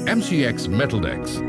Mcx Metldex.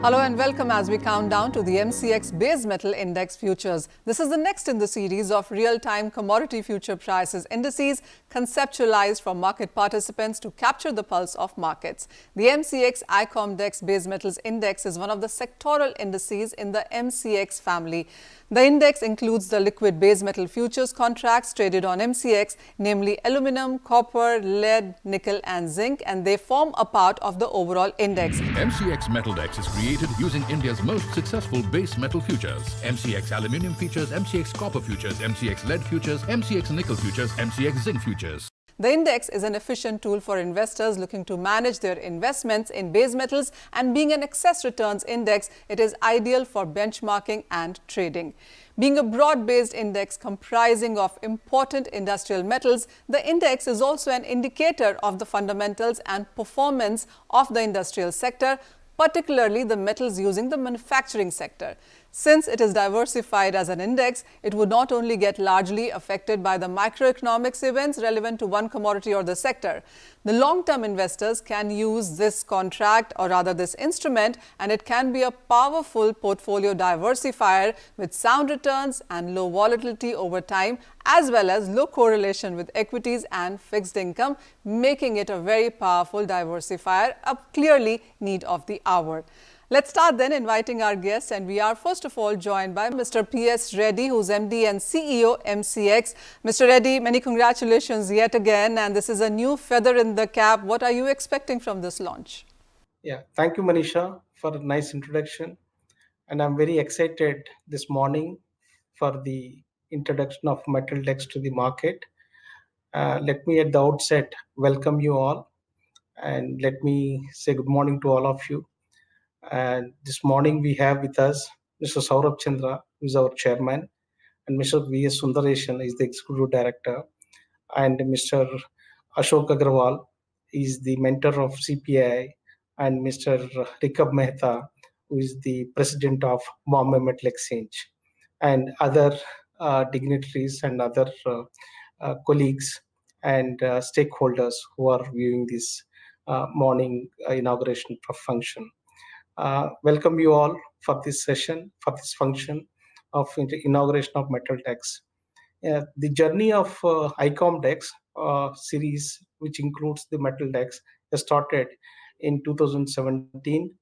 Hello and welcome as we count down to the MCX Base Metal Index Futures. This is the next in the series of real-time commodity future prices indices conceptualized for market participants to capture the pulse of markets. The MCX iCOMDEX Base Metals Index is one of the sectoral indices in the MCX family. The index includes the liquid base metal futures contracts traded on MCX, namely aluminum, copper, lead, nickel and zinc, and they form a part of the overall index. Mcx Metldex is created using India's most successful base metal futures. MCX Aluminium Futures, MCX Copper Futures, MCX Lead Futures, MCX Nickel Futures, MCX Zinc Futures. The index is an efficient tool for investors looking to manage their investments in base metals, and being an excess returns index, it is ideal for benchmarking and trading. Being a broad-based index comprising of important industrial metals, the index is also an indicator of the fundamentals and performance of the industrial sector, particularly the metals using the manufacturing sector. Since it is diversified as an index, it would not only get largely affected by the macroeconomics events relevant to one commodity or the sector. The long-term investors can use this contract, or rather this instrument, and it can be a powerful portfolio diversifier with sound returns and low volatility over time, as well as low correlation with equities and fixed income, making it a very powerful diversifier, a clearly need of the hour. Let's start then inviting our guests, and we are first of all joined by Mr. P.S. Reddy, who's MD and CEO MCX. Mr. Reddy, many congratulations yet again, and this is a new feather in the cap. What are you expecting from this launch? Yeah, thank you, Manisha, for a nice introduction. And I'm very excited this morning for the introduction of Metldex to the market. Let me at the outset welcome you all, and let me say good morning to all of you. And this morning we have with us Mr. Saurabh Chandra, who is our chairman, and Mr. S Sundaresan is the executive director, and Mr. Ashok Agarwal is the mentor of CPI, and Mr. Mcx, who is the president of Bombay Metal Exchange, and other dignitaries and other colleagues and stakeholders who are viewing this morning inauguration function. Welcome you all for this session, for this function of inauguration of Metldex. The journey of iCOMDEX series, which includes the Metldex, started in 2017.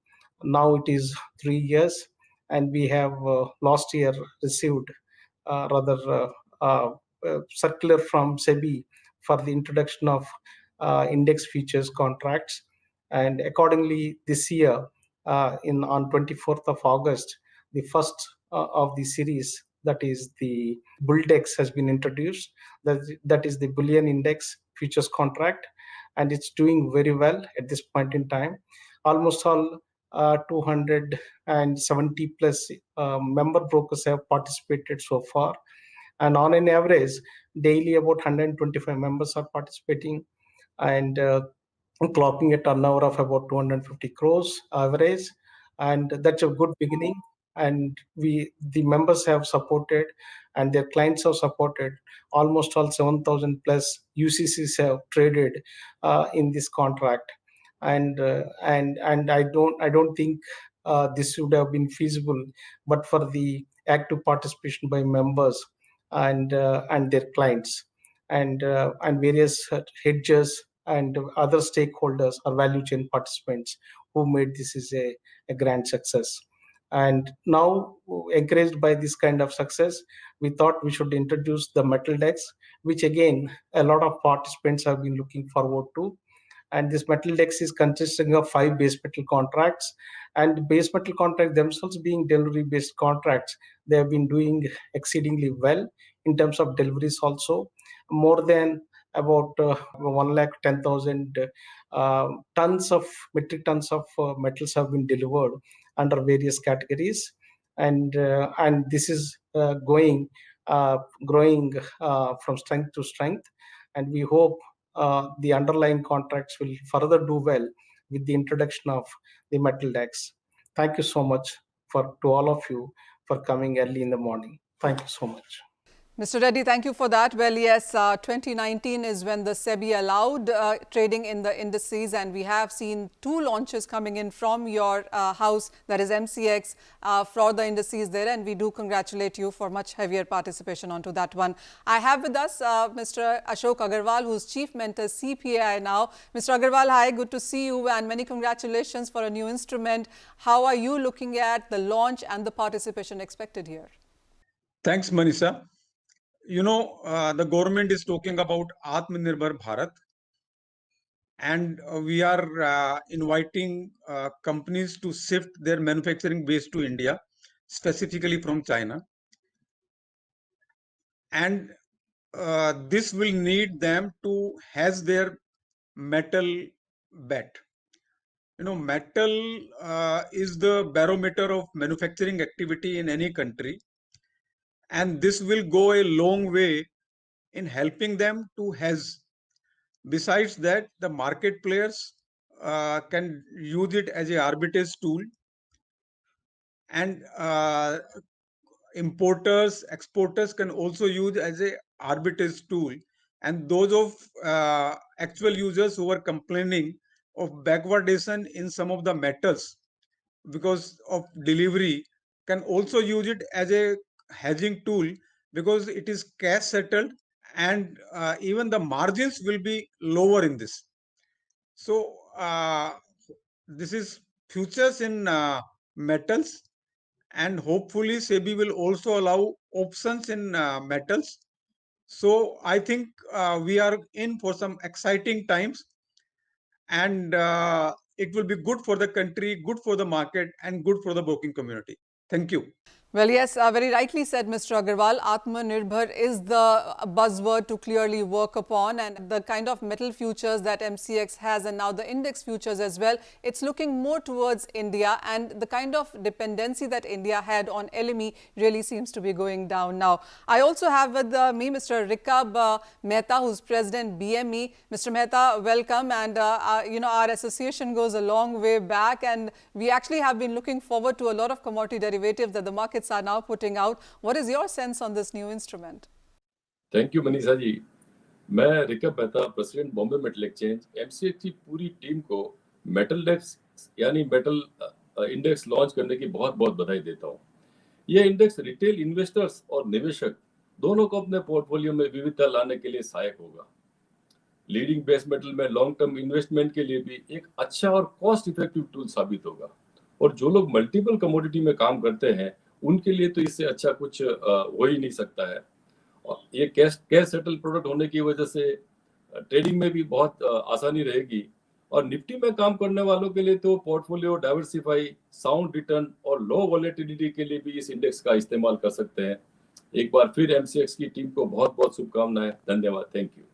Now it is 3 years, and we have last year received circular from SEBI for the introduction of index futures contracts, and accordingly this year on 24th of August, the first of the series, that is the BullDex, has been introduced. That is the Bullion Index futures contract, and it's doing very well at this point in time. Almost all 270 plus member brokers have participated so far, and on an average daily about 125 members are participating, and clocking a turnover of about 250 crores average, and that's a good beginning. And the members have supported, and their clients have supported. Almost all 7,000 plus UCCs have traded in this contract, and I don't think this would have been feasible but for the active participation by members and their clients, and various hedgers and other stakeholders or value chain participants who made this is a grand success. And now, encouraged by this kind of success, we thought we should introduce the Metldex, which again a lot of participants have been looking forward to. And this Metldex is consisting of 5 base metal contracts, and base metal contracts themselves being delivery based contracts, they have been doing exceedingly well in terms of deliveries also. More than about 110,000 metric tons of metals have been delivered under various categories, and this is growing from strength to strength, and we hope the underlying contracts will further do well with the introduction of the Metldex. Thank you so much to all of you for coming early in the morning. Thank you so much. Mr. Reddy, thank you for that. Well, yes, 2019 is when the SEBI allowed trading in the indices, and we have seen 2 launches coming in from your house, that is MCX, for the indices there, and we do congratulate you for much heavier participation onto that one. I have with us Mr. Ashok Agarwal, who's Chief Mentor CPAI now. Mr. Agarwal, hi, good to see you, and many congratulations for a new instrument. How are you looking at the launch and the participation expected here? Thanks, Manisha. You know, the government is talking about Atmanirbhar Bharat, and we are inviting companies to shift their manufacturing base to India, specifically from China. And this will need them to hedge their metal bet. You know, metal is the barometer of manufacturing activity in any country, and this will go a long way in helping them to hedge. Besides that, the market players can use it as a arbitrage tool, and importers, exporters can also use as a arbitrage tool. And those of actual users who are complaining of backwardation in some of the metals because of delivery can also use it as a hedging tool, because it is cash settled, and even the margins will be lower in this. So this is futures in metals, and hopefully SEBI will also allow options in metals. So I think we are in for some exciting times, and it will be good for the country, good for the market, and good for the broking community. Thank you. Well, yes, very rightly said, Mr. Agarwal. Atmanirbhar is the buzzword to clearly work upon, and the kind of metal futures that MCX has, and now the index futures as well, it's looking more towards India, and the kind of dependency that India had on LME really seems to be going down now. I also have with me Mr. Rikab Mehta, who's President BME. Mr. Mehta, welcome, and you know, our association goes a long way back, and we actually have been looking forward to a lot of commodity derivatives that the market are now putting out. What is your sense on this new instrument? Thank you, Manisha ji. मैं Rikab Mehta, president Bombay metal exchange, MCX की पूरी team को मेटलडेक्स यानी metal index launch करने की बहुत बहुत बधाई देता हूँ. यह इंडेक्स रिटेल इन्वेस्टर्स और निवेशक दोनों को अपने पोर्टफोलियो में विविधता लाने के लिए सहायक होगा. लीडिंग बेस मेटल में लॉन्ग टर्म इन्वेस्टमेंट के लिए भी एक अच्छा और कॉस्ट इफेक्टिव टूल साबित होगा. और जो लोग मल्टीपल कमोडिटी में काम करते हैं, उनके लिए तो इससे अच्छा कुछ हो ही नहीं सकता है. और ये कैश सेटल प्रोडक्ट होने की वजह से ट्रेडिंग में भी बहुत आसानी रहेगी. और निफ्टी में काम करने वालों के लिए तो पोर्टफोलियो डाइवर्सिफाई, साउंड रिटर्न और लो वॉलेटिलिटी के लिए भी इस इंडेक्स का इस्तेमाल कर सकते हैं. एक बार फिर एमसीएक्स की टीम को बहुत बहुत शुभकामनाएं. धन्यवाद. Thank you.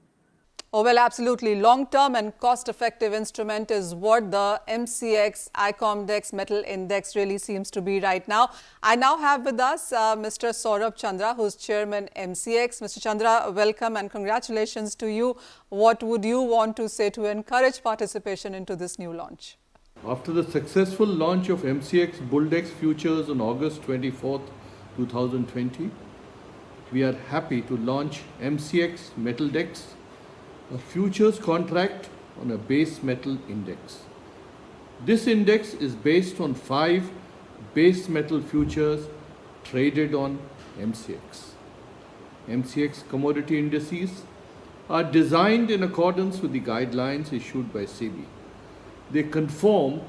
Oh, well, absolutely. Long-term and cost-effective instrument is what the MCX iCOMDEX Metal Index really seems to be right now. I now have with us Mr. Saurabh Chandra, who's Chairman MCX. Mr. Chandra, welcome and congratulations to you. What would you want to say to encourage participation into this new launch? After the successful launch of MCX Bulldex futures on August 24th, 2020, we are happy to launch MCX Metldex, a futures contract on a base metal index. This index is based on 5 base metal futures traded on MCX. MCX commodity indices are designed in accordance with the guidelines issued by SEBI. They conform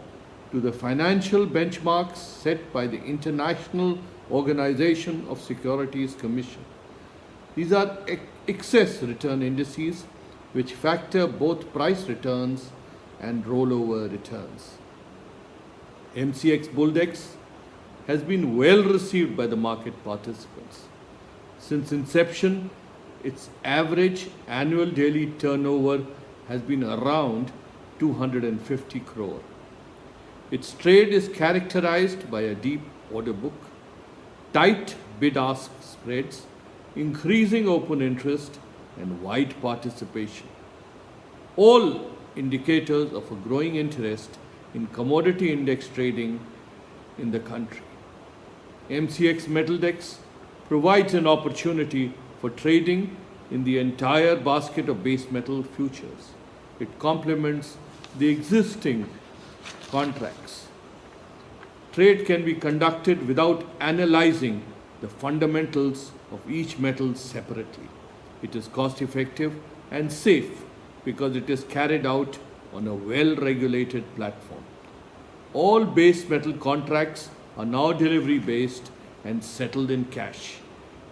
to the financial benchmarks set by the International Organization of Securities Commission. These are excess return indices which factor both price returns and rollover returns. MCX Bulldex has been well received by the market participants. Since inception, its average annual daily turnover has been around 250 crore. Its trade is characterized by a deep order book, tight bid-ask spreads, increasing open interest, and wide participation. All indicators of a growing interest in commodity index trading in the country. MCX Metldex provides an opportunity for trading in the entire basket of base metal futures. It complements the existing contracts. Trade can be conducted without analyzing the fundamentals of each metal separately. It is cost effective and safe because it is carried out on a well-regulated platform. All base metal contracts are now delivery based and settled in cash.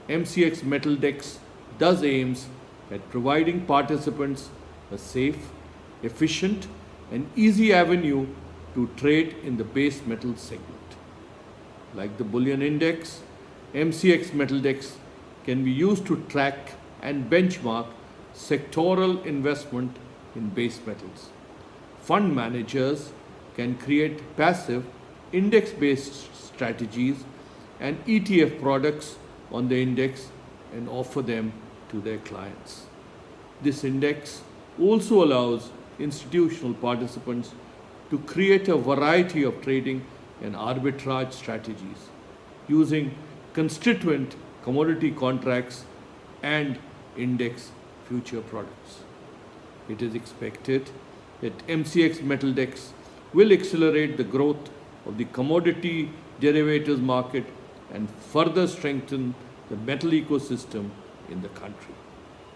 MCX Metldex thus aims at providing participants a safe, efficient, and easy avenue to trade in the base metal segment. Like the bullion index, MCX Metldex can be used to track and benchmark sectoral investment in base metals. Fund managers can create passive index-based strategies and ETF products on the index and offer them to their clients. This index also allows institutional participants to create a variety of trading and arbitrage strategies using constituent commodity contracts and index future products. It is expected that MCX Metldex will accelerate the growth of the commodity derivatives market and further strengthen the metal ecosystem in the country.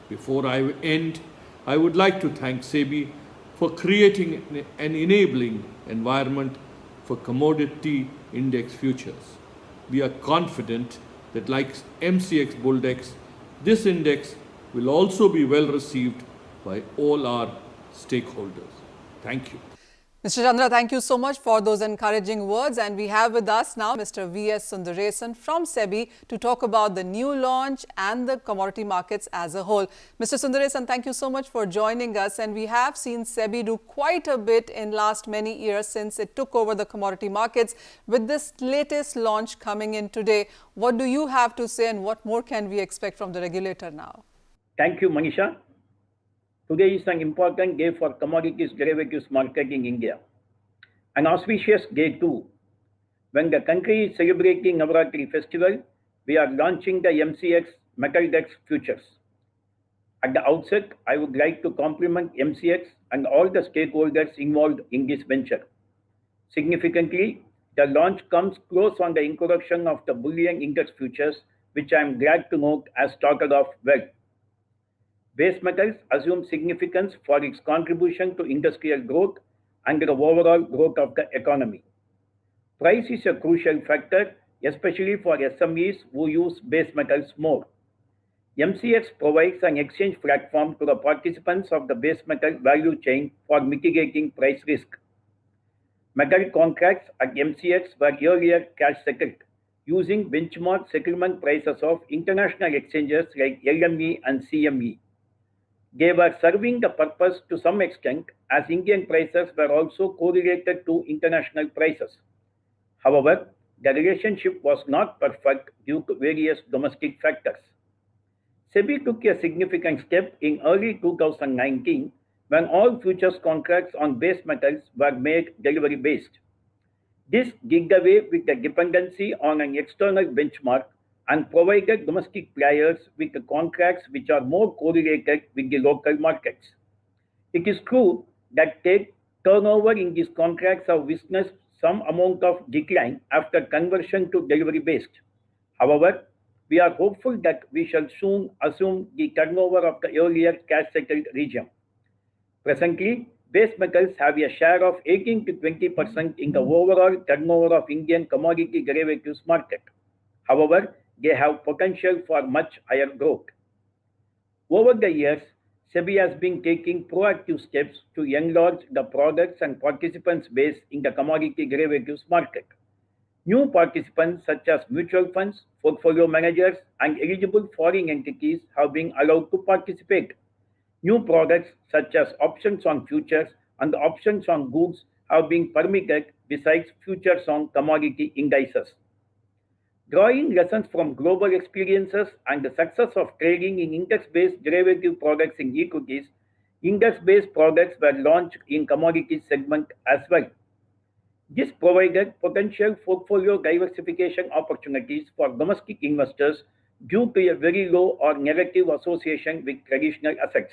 Before I end, I would like to thank SEBI for creating an enabling environment for commodity index futures. We are confident that, like MCX Bulldex, this index will also be well received by all our stakeholders. Thank you. Mr. Chandra, thank you so much for those encouraging words. And we have with us now Mr. S Sundaresan from SEBI to talk about the new launch and the commodity markets as a whole. Mr. Sundaresan, thank you so much for joining us. And we have seen SEBI do quite a bit in last many years since it took over the commodity markets. With this latest launch coming in today, what do you have to say and what more can we expect from the regulator now? Thank you, Manisha. Today is an important day for commodities derivatives market in India. An auspicious day too. When the country is celebrating Navaratri festival, we are launching the MCX Metldex futures. At the outset, I would like to compliment MCX and all the stakeholders involved in this venture. Significantly, the launch comes close on the introduction of the bullion index futures, which I am glad to note has started off well. Base metals assume significance for its contribution to industrial growth and the overall growth of the economy. Price is a crucial factor, especially for SMEs who use base metals more. MCX provides an exchange platform to the participants of the base metal value chain for mitigating price risk. Metal contracts at MCX were earlier cash settled, using benchmark settlement prices of international exchanges like LME and CME. They were serving the purpose to some extent, as Indian prices were also correlated to international prices. However, the relationship was not perfect due to various domestic factors. SEBI took a significant step in early 2019 when all futures contracts on base metals were made delivery-based. This did away with the dependency on an external benchmark and provided domestic players with contracts which are more correlated with the local markets. It is true that turnover in these contracts have witnessed some amount of decline after conversion to delivery-based. However, we are hopeful that we shall soon assume the turnover of the earlier cash-settled regime. Presently, base metals have a share of 18 to 20% in the overall turnover of Indian commodity derivatives market. However, they have potential for much higher growth. Over the years, SEBI has been taking proactive steps to enlarge the products and participants base in the commodity derivatives market. New participants such as mutual funds, portfolio managers, and eligible foreign entities have been allowed to participate. New products such as options on futures and options on goods have been permitted besides futures on commodity indices. Drawing lessons from global experiences and the success of trading in index-based derivative products in equities, index-based products were launched in commodities segment as well. This provided potential portfolio diversification opportunities for domestic investors due to a very low or negative association with traditional assets.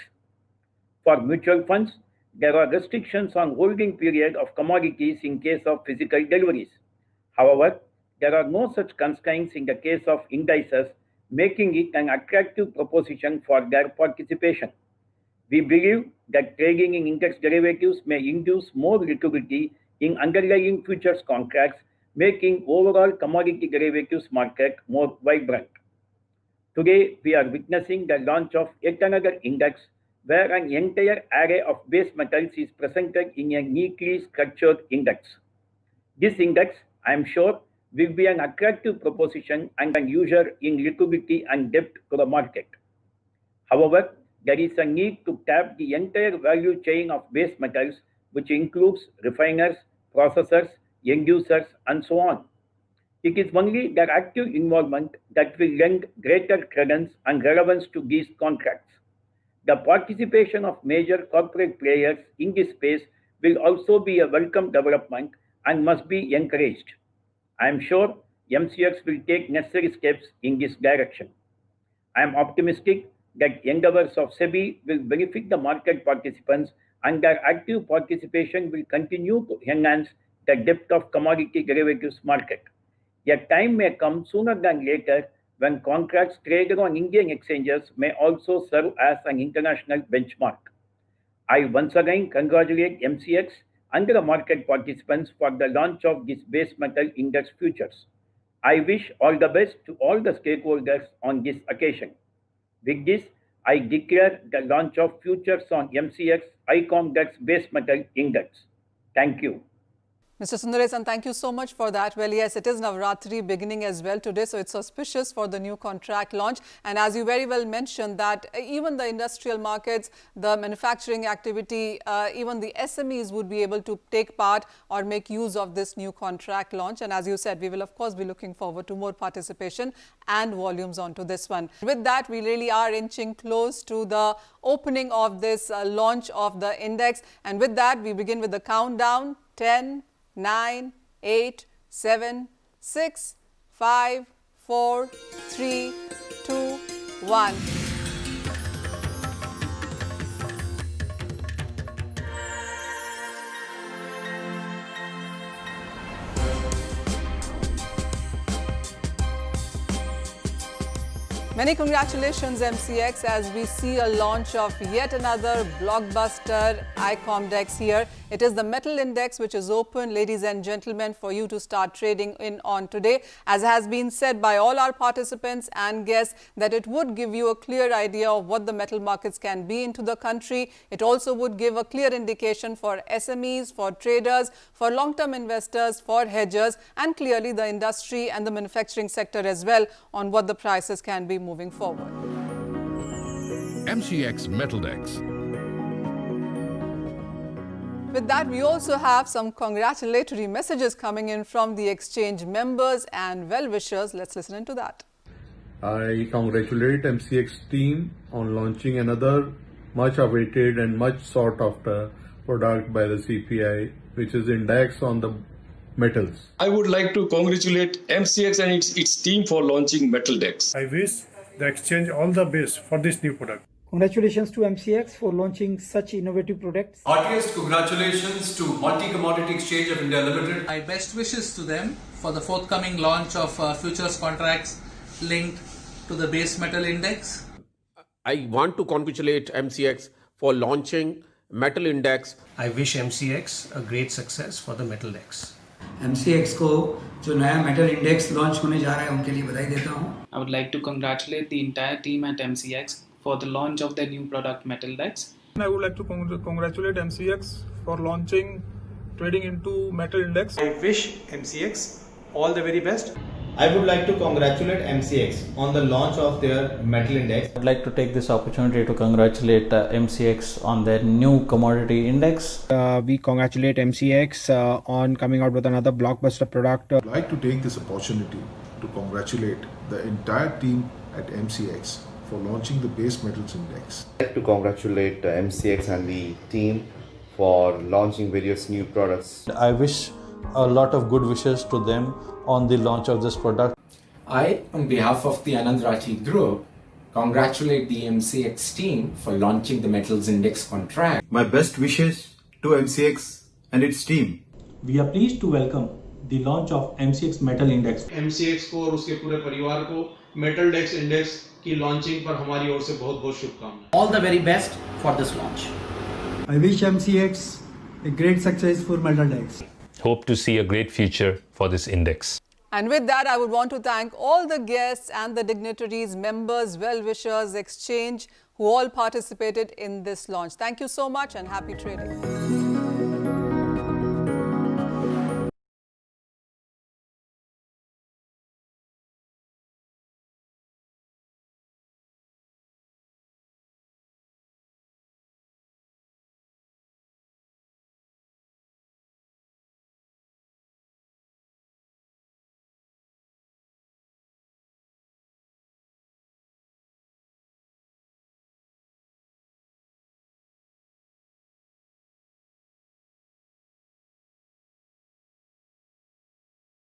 For mutual funds, there are restrictions on holding period of commodities in case of physical deliveries. However, there are no such constraints in the case of indices, making it an attractive proposition for their participation. We believe that trading in index derivatives may induce more liquidity in underlying futures contracts, making overall commodity derivatives market more vibrant. Today, we are witnessing the launch of yet another index where an entire array of base metals is presented in a neatly structured index. This index, I am sure, will be an attractive proposition and an user in liquidity and depth to the market. However, there is a need to tap the entire value chain of base metals, which includes refiners, processors, end users, and so on. It is only their active involvement that will lend greater credence and relevance to these contracts. The participation of major corporate players in this space will also be a welcome development and must be encouraged. I am sure MCX will take necessary steps in this direction. I am optimistic that endeavors of SEBI will benefit the market participants and their active participation will continue to enhance the depth of commodity derivatives market. A time may come sooner than later when contracts traded on Indian exchanges may also serve as an international benchmark. I once again congratulate MCX and the market participants for the launch of this base metal index futures. I wish all the best to all the stakeholders on this occasion. With this, I declare the launch of futures on MCX iCOMDEX base metal index. Thank you. Mr. Sundaresan, thank you so much for that. Well, yes, it is Navratri beginning as well today, so it's auspicious for the new contract launch. And as you very well mentioned that even the industrial markets, the manufacturing activity, even the SMEs would be able to take part or make use of this new contract launch. And as you said, we will of course be looking forward to more participation and volumes onto this one. With that, we really are inching close to the opening of this launch of the index. And with that, we begin with the countdown. 10, 9, 8, 7, 6, 5, 4, 3, 2, 1. Many congratulations, MCX, as we see a launch of yet another blockbuster iCOMDEX here. It is the metal index which is open, ladies and gentlemen, for you to start trading in on today. As has been said by all our participants and guests, that it would give you a clear idea of what the metal markets can be into the country. It also would give a clear indication for SMEs, for traders, for long-term investors, for hedgers, and clearly the industry and the manufacturing sector as well on what the prices can be moving forward. MCX Metldex. With that, we also have some congratulatory messages coming in from the exchange members and well-wishers. Let's listen into that. I congratulate MCX team on launching another much awaited and much sought after product by the CPI, which is index on the metals. I would like to congratulate MCX and its team for launching Metldex. I wish the exchange all the best for this new product. Congratulations to MCX for launching such innovative products. Heartiest congratulations to Multi-Commodity Exchange of India Limited. My best wishes to them for the forthcoming launch of futures contracts linked to the base metal index. I want to congratulate MCX for launching metal index. I wish MCX a great success for the Metldex. MCX को जो नया metal index launch होने जा रहा है उनके लिए बधाई देता हूं. I would like to congratulate the entire team at MCX for the launch of their new product Metldex. I would like to congratulate MCX for launching trading into metal index. I wish MCX all the very best. I would like to congratulate MCX on the launch of their metal index. I'd like to take this opportunity to congratulate MCX on their new commodity index. We congratulate MCX on coming out with another blockbuster product. I'd like to take this opportunity to congratulate the entire team at MCX for launching the base metals index. I'd like to congratulate MCX and the team for launching various new products. I wish a lot of good wishes to them on the launch of this product. I, on behalf of the Anand Rathi Group, congratulate the MCX team for launching the Metals Index contract. My best wishes to MCX and its team. We are pleased to welcome the launch of MCX Metal Index. MCX को और उसके पूरे परिवार को मेटलडेक्स index की launching पर हमारी ओर से बहुत-बहुत शुभकामनाएं. All the very best for this launch. I wish MCX a great success for Metldex. Hope to see a great future for this index. And with that, I would want to thank all the guests and the dignitaries, members, well-wishers, exchange, who all participated in this launch. Thank you so much and happy trading.